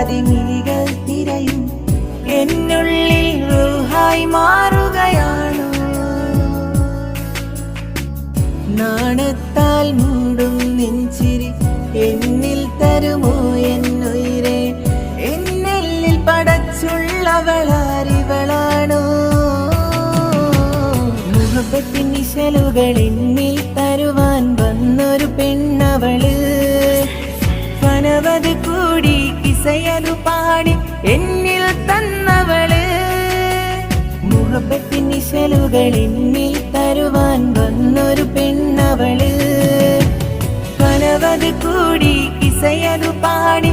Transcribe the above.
മിഴികൾ തിരയും എന്നുള്ളിൽ റൂഹായി മാറുകയാണോ? നാണത്താൽ മൂടും നെഞ്ചിരി എന്നിൽ തരുമോ എന്നുയിരേ? എന്നെല്ലിൽ പടച്ചുള്ളവളാരിവളാണോ? മുഹബത്തിൻ നിശലുകൾ എന്നിൽ തരുവാൻ വന്നൊരു പെണ്ണവള്. കനവത് കൂടി കിസയതു പാടി എന്നിൽ തന്നവള്. മുഹബത്തിൻ നിശലുകൾ എന്നിൽ തരുവാൻ വന്നൊരു പെണ്ണവള്. കനവത് കൂടി കിസയതു പാടി